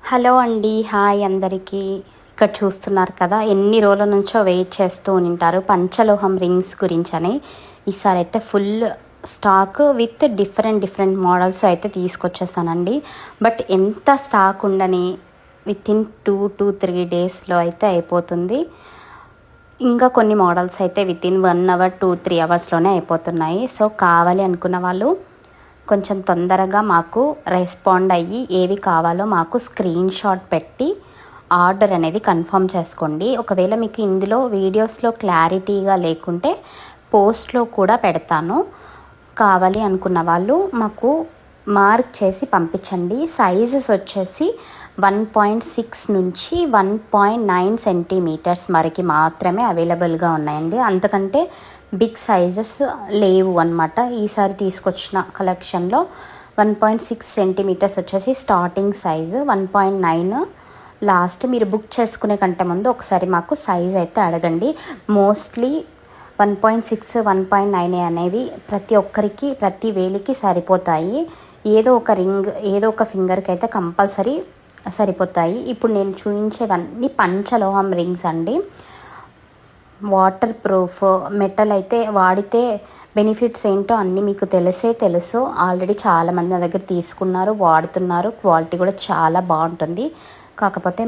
Hello అండి, hi అందరికీ. ఇక్కడ చూస్తున్నారు కదా, ఎన్ని రోజుల నుంచో వెయిట్ చేస్తూ ఉంటారు పంచలోహం రింగ్స్ గురించి అని. ఈసారి అయితే full stock with different models అయితే తీసుకొచ్చేసానండి. బట్ ఎంత స్టాక్ ఉండని వితిన్ 2 to 3 డేస్లో అయితే అయిపోతుంది. ఇంకా కొన్ని మోడల్స్ అయితే వితిన్ 1 hour 2-3 అవర్స్లోనే అయిపోతున్నాయి. సో కావాలి అనుకున్న వాళ్ళు కొంచెం తొందరగా మాకు రెస్పాండ్ అయ్యి ఏవి కావాలో మాకు స్క్రీన్ షాట్ పెట్టి ఆర్డర్ అనేది కన్ఫర్మ్ చేసుకోండి. ఒకవేళ మీకు ఇందులో వీడియోస్లో క్లారిటీగా లేకుంటే పోస్ట్లో కూడా పెడతాను. కావాలి అనుకున్న వాళ్ళు మాకు మార్క్ చేసి పంపించండి. సైజెస్ వచ్చేసి 1.6 నుంచి 1.9 సెంటీమీటర్స్ వరకు మాత్రమే అవైలబుల్గా ఉన్నాయండి. అంతకంటే బిగ్ సైజెస్ లేవు అన్నమాట. ఈసారి తీసుకొచ్చిన కలెక్షన్లో 1.6 సెంటీమీటర్స్ వచ్చేసి స్టార్టింగ్ సైజు, 1.9 లాస్ట్. మీరు బుక్ చేసుకునే కంటే ముందు ఒకసారి మాకు సైజ్ అయితే అడగండి. మోస్ట్లీ 1.6 1.9 అనేవి ప్రతి ఒక్కరికి ప్రతి వేలికి సరిపోతాయి. ఏదో ఒక రింగ్ ఏదో ఒక ఫింగర్కి అయితే కంపల్సరీ సరిపోతాయి. ఇప్పుడు నేను చూపించేవన్నీ పంచలోహం రింగ్స్ అండి. వాటర్ ప్రూఫ్ మెటల్ అయితే వాడితే బెనిఫిట్స్ ఏంటో అన్నీ మీకు తెలుసు. ఆల్రెడీ చాలామంది నా దగ్గర తీసుకున్నారు, వాడుతున్నారు. క్వాలిటీ కూడా చాలా బాగుంటుంది. కాకపోతే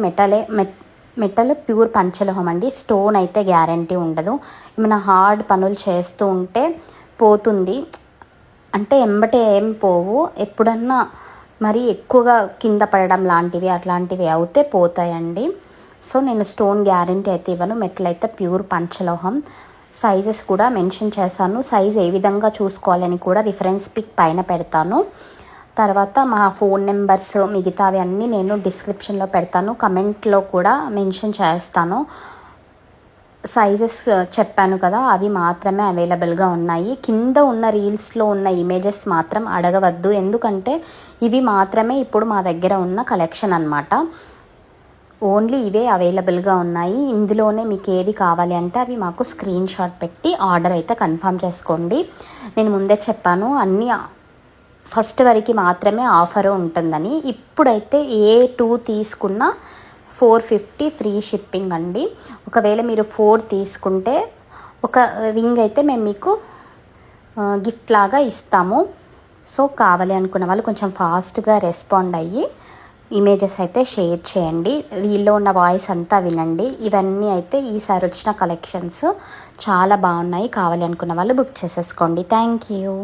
మెటల్ ప్యూర్ పంచలోహం అండి. స్టోన్ అయితే గ్యారంటీ ఉండదు. ఏమైనా హార్డ్ పనులు చేస్తూ ఉంటే పోతుంది, అంటే ఎంబటే ఏం పోవు. ఎప్పుడన్నా మరి ఎక్కువగా కింద పడడం లాంటివి అట్లాంటివి అవుతే పోతాయండి. సో నేను స్టోన్ గ్యారంటీ అయితే ఇవ్వను. మెటల్ అయితే ప్యూర్ పంచలోహం. సైజెస్ కూడా మెన్షన్ చేశాను. సైజ్ ఏ విధంగా చూసుకోవాలని కూడా రిఫరెన్స్ పిక్ పైన పెడతాను. తర్వాత మా ఫోన్ నెంబర్స్ మిగతావి అన్నీ నేను డిస్క్రిప్షన్లో పెడతాను, కమెంట్లో కూడా మెన్షన్ చేస్తాను. సైజెస్ చెప్పాను కదా, అవి మాత్రమే అవైలబుల్గా ఉన్నాయి. కింద ఉన్న రీల్స్లో ఉన్న ఇమేజెస్ మాత్రం అడగవద్దు, ఎందుకంటే ఇవి మాత్రమే ఇప్పుడు మా దగ్గర ఉన్న కలెక్షన్ అన్నమాట. ఓన్లీ ఇవే అవైలబుల్గా ఉన్నాయి. ఇందులోనే మీకు ఏవి కావాలి అంటే అవి మాకు స్క్రీన్ షాట్ పెట్టి ఆర్డర్ అయితే కన్ఫర్మ్ చేసుకోండి. నేను ముందే చెప్పాను అన్నీ ఫస్ట్ వరకు మాత్రమే ఆఫర్ ఉంటుందని. ఇప్పుడైతే ఏ 2 తీసుకున్నా 450 ఫ్రీ షిప్పింగ్ అండి. ఒకవేళ మీరు 4 తీసుకుంటే ఒక రింగ్ అయితే మేము మీకు గిఫ్ట్ లాగా ఇస్తాము. సో కావాలి అనుకున్న వాళ్ళు కొంచెం ఫాస్ట్గా రెస్పాండ్ అయ్యి ఇమేజెస్ అయితే షేర్ చేయండి. రీల్లో ఉన్న వాయిస్ అంతా వినండి. ఇవన్నీ అయితే ఈసారి వచ్చిన కలెక్షన్స్ చాలా బాగున్నాయి. కావాలి అనుకున్న వాళ్ళు బుక్ చేసేసుకోండి. Thank you.